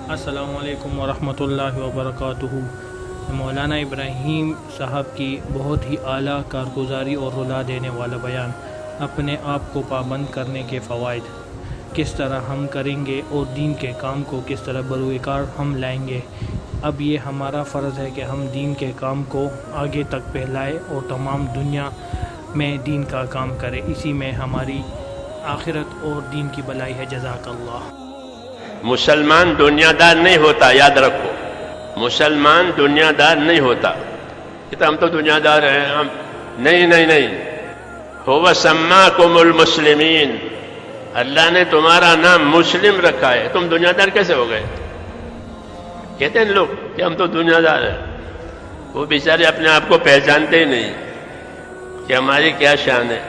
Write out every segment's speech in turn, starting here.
السلام علیکم ورحمۃ اللہ وبرکاتہ۔ مولانا ابراہیم صاحب کی بہت ہی اعلیٰ کارگزاری اور رلا دینے والا بیان، اپنے آپ کو پابند کرنے کے فوائد، کس طرح ہم کریں گے اور دین کے کام کو کس طرح بروئے کار ہم لائیں گے۔ اب یہ ہمارا فرض ہے کہ ہم دین کے کام کو آگے تک پھیلائیں اور تمام دنیا میں دین کا کام کریں، اسی میں ہماری آخرت اور دین کی بھلائی ہے۔ جزاک اللہ۔ مسلمان دنیا دار نہیں ہوتا، یاد رکھو، مسلمان دنیا دار نہیں ہوتا کہ ہم تو دنیا دار ہیں، ہم نہیں، هو سماکم المسلمین، اللہ نے تمہارا نام مسلم رکھا ہے، تم دنیا دار کیسے ہو گئے؟ کہتے ہیں لوگ کہ ہم تو دنیا دار ہیں، وہ بیچارے اپنے آپ کو پہچانتے ہی نہیں کہ ہماری کیا شان ہے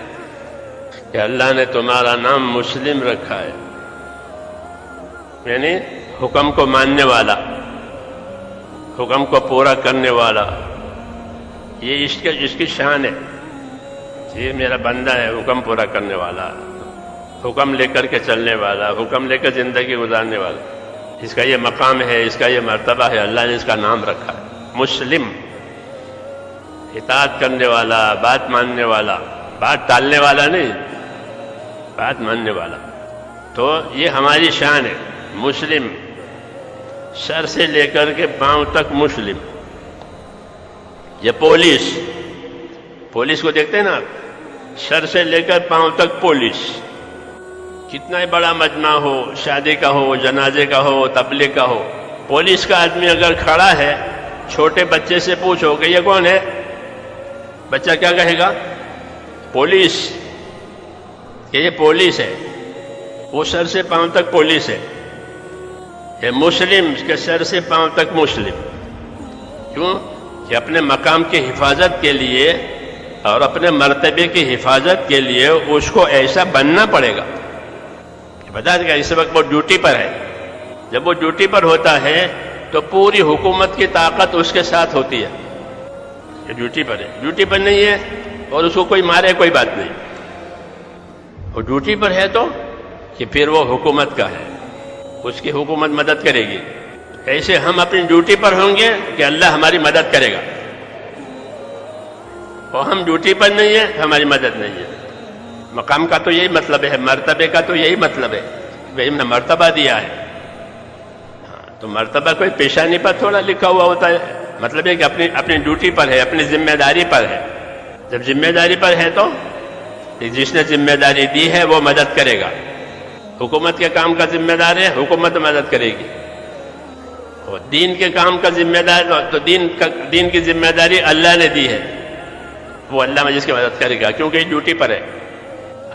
کہ اللہ نے تمہارا نام مسلم رکھا ہے، یعنی حکم کو ماننے والا، حکم کو پورا کرنے والا، یہ اس کی شان ہے، یہ میرا بندہ ہے، حکم پورا کرنے والا، حکم لے کر کے چلنے والا، حکم لے کر زندگی گزارنے والا، اس کا یہ مقام ہے، اس کا یہ مرتبہ ہے، اللہ نے اس کا نام رکھا ہے مسلم، اطاعت کرنے والا، بات ماننے والا، بات ٹالنے والا نہیں، بات ماننے والا۔ تو یہ ہماری شان ہے، مسلم، سر سے لے کر کے پاؤں تک مسلم۔ یہ پولیس کو دیکھتے ہیں نا آپ، سر سے لے کر پاؤں تک پولیس، کتنا ہی بڑا مجمع ہو، شادی کا ہو، جنازے کا ہو، تبلیغ کا ہو، پولیس کا آدمی اگر کھڑا ہے، چھوٹے بچے سے پوچھو کہ یہ کون ہے، بچہ کیا کہے گا؟ پولیس، کہ یہ پولیس ہے، وہ سر سے پاؤں تک پولیس ہے۔ یہ مسلم کے سر سے پاؤں تک مسلم، کیوں کہ اپنے مقام کی حفاظت کے لیے اور اپنے مرتبے کی حفاظت کے لیے اس کو ایسا بننا پڑے گا۔ بتا دیں کہ اس وقت وہ ڈیوٹی پر ہے، جب وہ ڈیوٹی پر ہوتا ہے تو پوری حکومت کی طاقت اس کے ساتھ ہوتی ہے، یہ ڈیوٹی پر ہے، ڈیوٹی پر نہیں ہے اور اس کو کوئی مارے کوئی بات نہیں، وہ ڈیوٹی پر ہے تو کہ پھر وہ حکومت کا ہے، اس کی حکومت مدد کرے گی۔ ایسے ہم اپنی ڈیوٹی پر ہوں گے کہ اللہ ہماری مدد کرے گا، اور ہم ڈیوٹی پر نہیں ہیں ہماری مدد نہیں ہے۔ مقام کا تو یہی مطلب ہے، مرتبے کا تو یہی مطلب ہے، بھائی ہم نے مرتبہ دیا ہے، تو مرتبہ کوئی پیشانی پر تھوڑا لکھا ہوا ہوتا ہے، مطلب ہے کہ اپنی ڈیوٹی پر ہے، اپنی ذمہ داری پر ہے۔ جب ذمہ داری پر ہے تو جس نے ذمہ داری دی ہے وہ مدد کرے گا، حکومت کے کام کا ذمہ دار ہے، حکومت مدد کرے گی، اور دین کے کام کا ذمہ دار تو دین کی ذمہ داری اللہ نے دی ہے، وہ اللہ جس کی مدد کرے گا، کیونکہ یہ ڈیوٹی پر ہے۔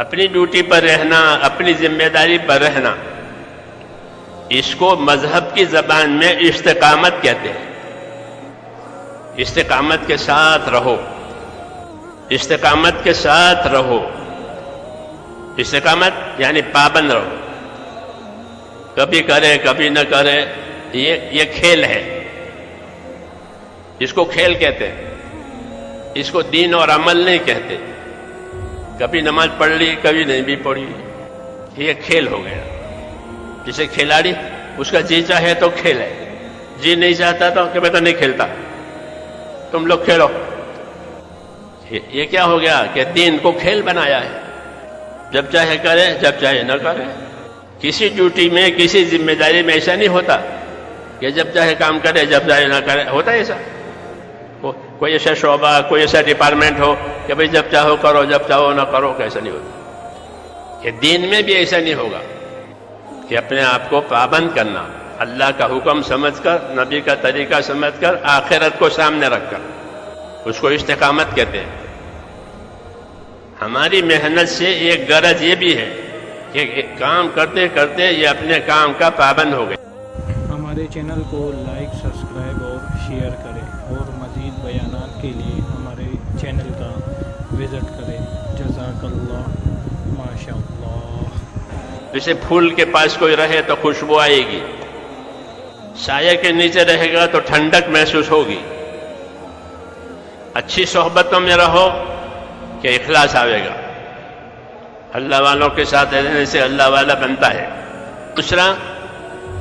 اپنی ڈیوٹی پر رہنا، اپنی ذمہ داری پر رہنا، اس کو مذہب کی زبان میں استقامت کہتے ہیں۔ استقامت کے ساتھ رہو، استقامت کے ساتھ رہو، استقامت یعنی پابند رہو، کبھی کرے کبھی نہ کرے، یہ کھیل ہے، اس کو کھیل کہتے ہیں، اس کو دین اور عمل نہیں کہتے۔ کبھی نماز پڑھ لی کبھی نہیں بھی پڑھی، یہ کھیل ہو گیا۔ جسے کھلاڑی اس کا جی چاہے تو کھیل ہے، جی نہیں چاہتا تو کہ میں تو نہیں کھیلتا، تم لوگ کھیلو۔ یہ کیا ہو گیا کہ دین کو کھیل بنایا ہے، جب چاہے کرے جب چاہے نہ کرے۔ کسی ڈیوٹی میں کسی ذمہ داری میں ایسا نہیں ہوتا کہ جب چاہے کام کرے جب چاہے نہ کرے، ہوتا ہے ایسا؟ کوئی ایسا شعبہ، کوئی ایسا ڈپارٹمنٹ ہو کہ بھئی جب چاہو کرو جب چاہو نہ کرو، کیسا نہیں ہوتا؟ کہ دین میں بھی ایسا نہیں ہوگا کہ اپنے آپ کو پابند کرنا، اللہ کا حکم سمجھ کر، نبی کا طریقہ سمجھ کر، آخرت کو سامنے رکھ کر، اس کو استقامت کہتے ہیں۔ ہماری محنت سے ایک غرض یہ بھی ہے کہ کام کرتے کرتے یہ اپنے کام کا پابند ہو گئے۔ ہمارے چینل کو لائک، سبسکرائب اور شیئر کریں، اور مزید بیانات کے لیے ہمارے چینل کا وزٹ کریں۔ جزاک اللہ، ماشاء اللہ۔ جیسے پھول کے پاس کوئی رہے تو خوشبو آئے گی، سایہ کے نیچے رہے گا تو ٹھنڈک محسوس ہوگی۔ اچھی صحبتوں میں رہو کہ اخلاص آئے گا، اللہ والوں کے ساتھ رہنے سے اللہ والا بنتا ہے۔ دوسرا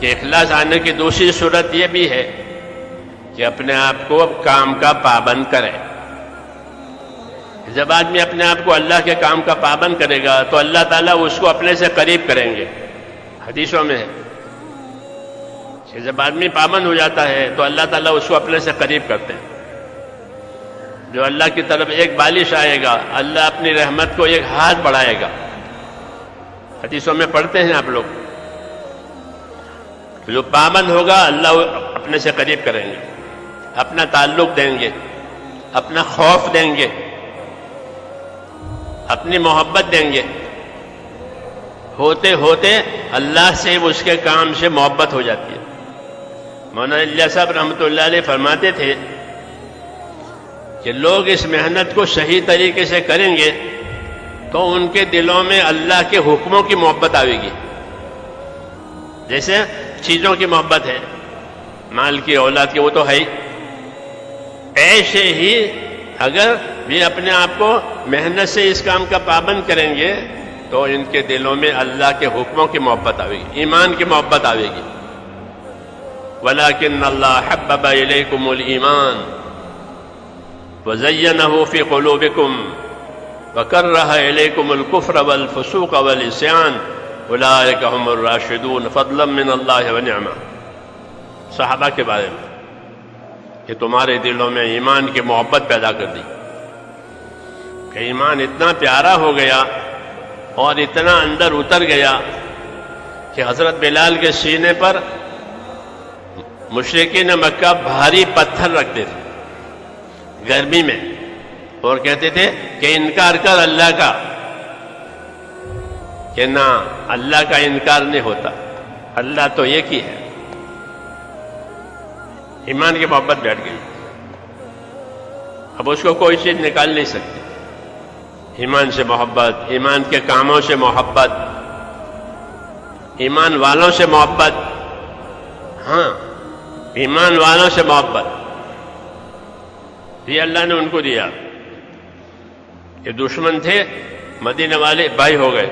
کہ اخلاص آنے کی دوسری صورت یہ بھی ہے کہ اپنے آپ کو کام کا پابند کرے. جب آدمی اپنے آپ کو اللہ کے کام کا پابند کرے گا تو اللہ تعالیٰ اس کو اپنے سے قریب کریں گے. حدیثوں میں ہے کہ جب آدمی پابند ہو جاتا ہے تو اللہ تعالیٰ اس کو اپنے سے قریب کرتے ہیں. جو اللہ کی طرف ایک بالش آئے گا اللہ اپنی رحمت کو ایک ہاتھ بڑھائے گا. حدیثوں میں پڑھتے ہیں آپ لوگ. جو پابند ہوگا اللہ اپنے سے قریب کریں گے, اپنا تعلق دیں گے, اپنا خوف دیں گے, اپنی محبت دیں گے. ہوتے ہوتے اللہ سے اس کے کام سے محبت ہو جاتی ہے. مولانا اللہ صاحب رحمۃ اللہ علیہ فرماتے تھے کہ لوگ اس محنت کو صحیح طریقے سے کریں گے تو ان کے دلوں میں اللہ کے حکموں کی محبت آئے گی. جیسے چیزوں کی محبت ہے, مال کی, اولاد کی, وہ تو ہے ہی. ایسے ہی اگر بھی اپنے آپ کو محنت سے اس کام کا پابند کریں گے تو ان کے دلوں میں اللہ کے حکموں کی محبت آئے گی, ایمان کی محبت آئے گی. وَلَكِنَّ اللَّهَ حَبَّبَ إِلَيْكُمُ الْإِيمَانَ وَزَيَّنَهُ فِي قُلُوبِكُمْ وَكَرَّهَ إِلَيْكُمُ الْكُفْرَ وَالْفُسُوقَ وَالْعِصْيَانَ أُولَٰئِكَ هُمُ الرَّاشِدُونَ فَضْلًا مِّنَ اللَّهِ وَنِعْمَةً. صحابہ کے بارے میں کہ تمہارے دلوں میں ایمان کی محبت پیدا کر دی, کہ ایمان اتنا پیارا ہو گیا اور اتنا اندر اتر گیا کہ حضرت بلال کے سینے پر مشرکین مکہ بھاری پتھر رکھتے تھے گرمی میں اور کہتے تھے کہ انکار کر اللہ کا, کہ نہ اللہ کا انکار نہیں ہوتا, اللہ تو ایک ہی ہے. ایمان کی محبت بیٹھ گئی, اب اس کو کوئی چیز نکال نہیں سکتی. ایمان سے محبت, ایمان کے کاموں سے محبت, ایمان والوں سے محبت. ہاں, ایمان والوں سے محبت یہ اللہ نے ان کو دیا. یہ دشمن تھے, مدینے والے بھائی ہو گئے.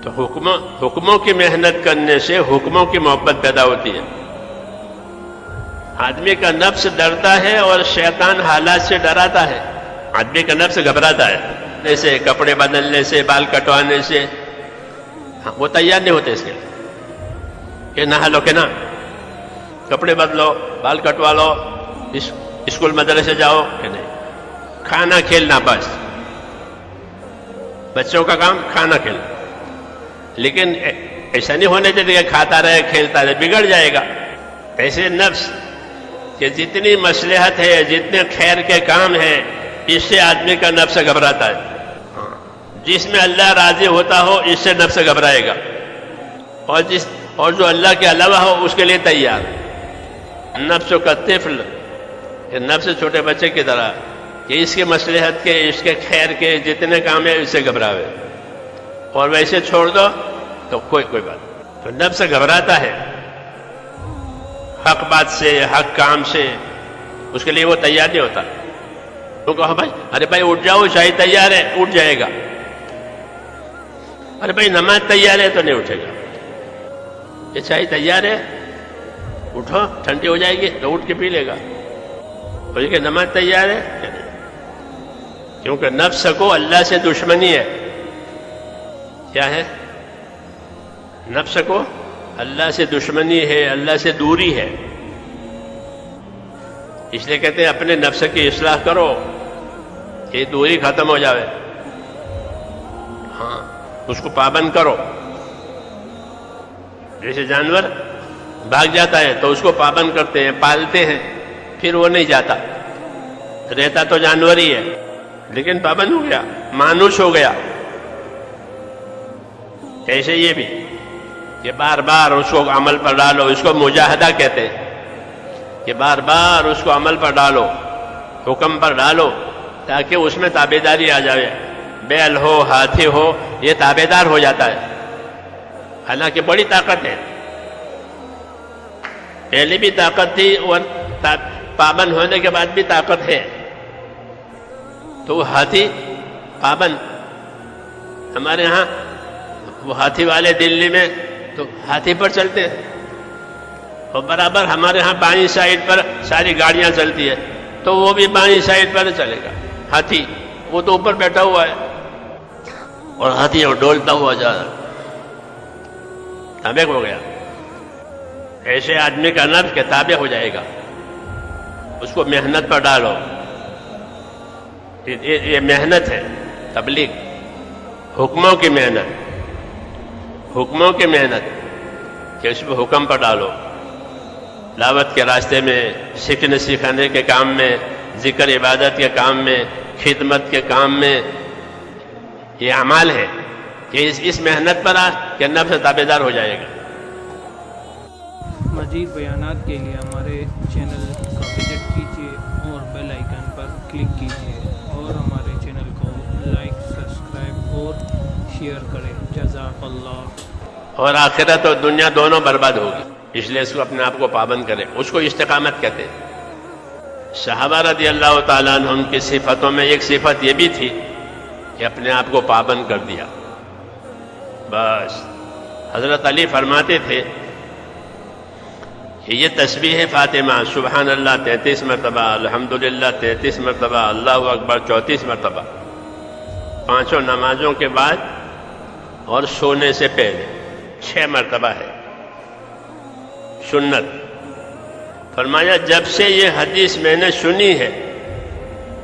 تو حکموں کی محنت کرنے سے حکموں کی محبت پیدا ہوتی ہے. آدمی کا نفس ڈرتا ہے اور شیطان حالات سے ڈراتا ہے. آدمی کا نفس گھبراتا ہے, جیسے کپڑے بدلنے سے, بال کٹوانے سے. وہ تیار نہیں ہوتے اس کے کہ نہا لو, کہ نہ کپڑے بدلو, بال کٹوا لو, اسکول مدرسے جاؤ, کہ نہیں. کھانا کھیلنا بس, بچوں کا کام کھانا کھیلنا. لیکن ایسا نہیں ہونے چاہیے کہ کھاتا رہے کھیلتا رہے, بگڑ جائے گا. ایسے نفس کہ جتنی مصلحت ہے, جتنے خیر کے کام ہیں, اس سے آدمی کا نفس گھبراتا ہے. جس میں اللہ راضی ہوتا ہو اس سے نفس گھبرائے گا, اور جو اللہ کے علاوہ ہو اس کے لیے تیار. نفس کا طفل, نفس چھوٹے بچے کی طرح کہ اس کے مصلحت کے, اس کے خیر کے جتنے کام ہیں اس سے گھبراوے, اور ویسے چھوڑ دو تو کوئی بات. تو نفس گھبراتا ہے حق بات سے, حق کام سے, اس کے لیے وہ تیار نہیں ہوتا. تو کہو بھائی, ارے بھائی اٹھ جاؤ, شاہی تیار ہے, اٹھ جائے گا. ارے بھائی نماز تیار ہے تو نہیں اٹھے گا. یہ شاہی تیار ہے, اٹھو, ٹھنڈی ہو جائے گی تو اٹھ کے پی لے گا. اور یہ کہ نماز تیار ہے, کیونکہ نفس کو اللہ سے دشمنی ہے. کیا ہے؟ نفس کو اللہ سے دشمنی ہے, اللہ سے دوری ہے. اس لیے کہتے ہیں اپنے نفس کی اصلاح کرو کہ دوری ختم ہو جاوے. ہاں, اس کو پابند کرو. جیسے جانور بھاگ جاتا ہے تو اس کو پابند کرتے ہیں, پالتے ہیں, پھر وہ نہیں جاتا. رہتا تو جانور ہی ہے لیکن پابند ہو گیا, مانوس ہو گیا. ایسے یہ بھی کہ بار بار اس کو عمل پر ڈالو, اس کو مجاہدہ کہتے ہیں کہ بار بار اس کو عمل پر ڈالو, حکم پر ڈالو, تاکہ اس میں تابعداری آ جائے. بیل ہو, ہاتھی ہو, یہ تابعدار ہو جاتا ہے. حالانکہ بڑی طاقت ہے, پہلے بھی طاقت تھی اور پابند ہونے کے بعد بھی طاقت ہے. تو ہاتھی پابند, ہمارے ہاں وہ ہاتھی والے دلی میں تو تو ہاتھی پر چلتے ہیں، اور برابر ہمارے ہاں بائیں سائڈ پر ساری گاڑیاں چلتی ہے تو وہ بھی بائیں سائڈ پر چلے گا ہاتھی، وہ تو اوپر بیٹھا ہوا ہے اور ہاتھی وہ ڈولتا ہوا جا رہا، تابع ہو گیا۔ ایسے آدمی کا نفس کہ تابع ہو جائے گا، اس کو محنت پر ڈالو، یہ محنت ہے تبلیغ، حکموں کی محنت، حکموں کی محنت کہ اس کو حکم پر ڈالو، دعوت کے راستے میں، سیکھنے سکھانے کے کام میں، ذکر عبادت کے کام میں، خدمت کے کام میں، یہ اعمال ہے کہ اس محنت پر کہ نفس تابع دار ہو جائے گا۔ مزید بیانات کے لیے ہمارے چینل کا وزٹ کیجیے اور بیل آئیکن پر کلک کیجیے اور ہمارے چینل کو لائک، سبسکرائب اور شیئر کریں۔ جزاک اللہ۔ اور آخرت اور دنیا دونوں برباد ہوگی، اس لیے اس کو اپنے آپ کو پابند کرے، اس کو استقامت کہتے ہیں۔ صحابہ رضی اللہ تعالیٰ عنہم کی صفتوں میں ایک صفت یہ بھی تھی کہ اپنے آپ کو پابند کر دیا۔ بس حضرت علی فرماتے تھے کہ یہ تسبیح فاطمہ سبحان اللہ 33 مرتبہ، الحمدللہ 33 مرتبہ، اللہ اکبر 34 مرتبہ، پانچوں نمازوں کے بعد اور سونے سے پہلے 6 مرتبہ ہے سنت۔ فرمایا جب سے یہ حدیث میں نے سنی ہے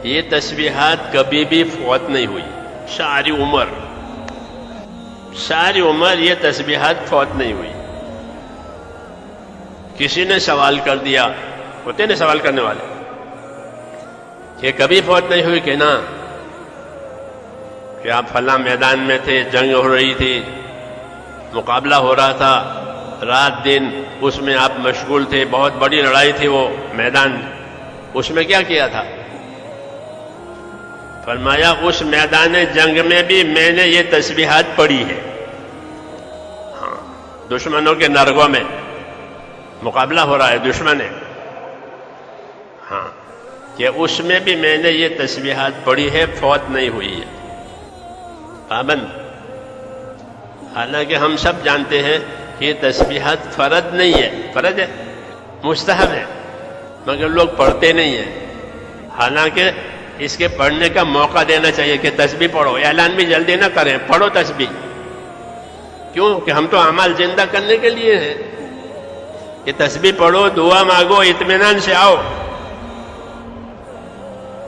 یہ تسبیحات کبھی بھی فوت نہیں ہوئی، ساری عمر یہ تسبیحات فوت نہیں ہوئی۔ کسی نے سوال کر دیا، ہوتے نا سوال کرنے والے، کہ کبھی فوت نہیں ہوئی کہ نا، کہ آپ فلاں میدان میں تھے، جنگ ہو رہی تھی، مقابلہ ہو رہا تھا، رات دن اس میں آپ مشغول تھے، بہت بڑی لڑائی تھی وہ میدان، اس میں کیا کیا تھا؟ فرمایا اس میدان جنگ میں بھی میں نے یہ تسبیحات پڑھی ہے۔ ہاں، دشمنوں کے نرگوں میں مقابلہ ہو رہا ہے دشمن ہے، ہاں، کہ اس میں بھی میں نے یہ تسبیحات پڑھی ہے، فوت نہیں ہوئی ہے، پابند۔ حالانکہ ہم سب جانتے ہیں کہ یہ تسبیحات فرض نہیں ہے، فرض ہے، مستحب ہے، مگر لوگ پڑھتے نہیں ہیں۔ حالانکہ اس کے پڑھنے کا موقع دینا چاہیے کہ تسبیح پڑھو، اعلان بھی جلدی نہ کریں، پڑھو تسبیح۔ کیوں کہ ہم تو اعمال زندہ کرنے کے لیے ہیں کہ تسبیح پڑھو، دعا مانگو، اطمینان سے آؤ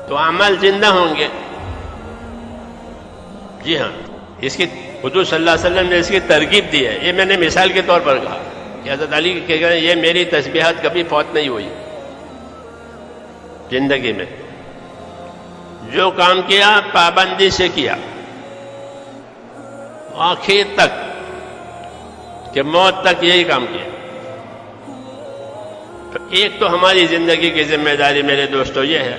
تو اعمال زندہ ہوں گے۔ جی ہاں، اس کی حضور صلی اللہ علیہ وسلم نے اس کی ترغیب دی ہے، یہ میں نے مثال کے طور پر کہا کہ حضرت علی کہ یہ میری تسبیحات کبھی فوت نہیں ہوئی زندگی میں، جو کام کیا پابندی سے کیا آخر تک، کہ موت تک یہی کام کیا۔ تو ایک تو ہماری زندگی کی ذمہ داری میرے دوستو یہ ہے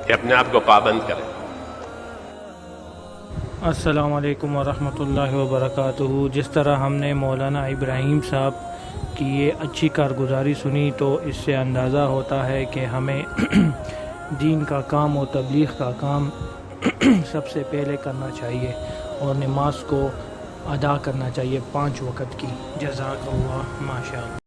کہ اپنے آپ کو پابند کریں۔ السلام علیکم ورحمۃ اللہ وبرکاتہ۔ جس طرح ہم نے مولانا ابراہیم صاحب کی یہ اچھی کارگزاری سنی تو اس سے اندازہ ہوتا ہے کہ ہمیں دین کا کام اور تبلیغ کا کام سب سے پہلے کرنا چاہیے اور نماز کو ادا کرنا چاہیے 5 وقت کی۔ جزاک اللہ، ماشاء اللہ۔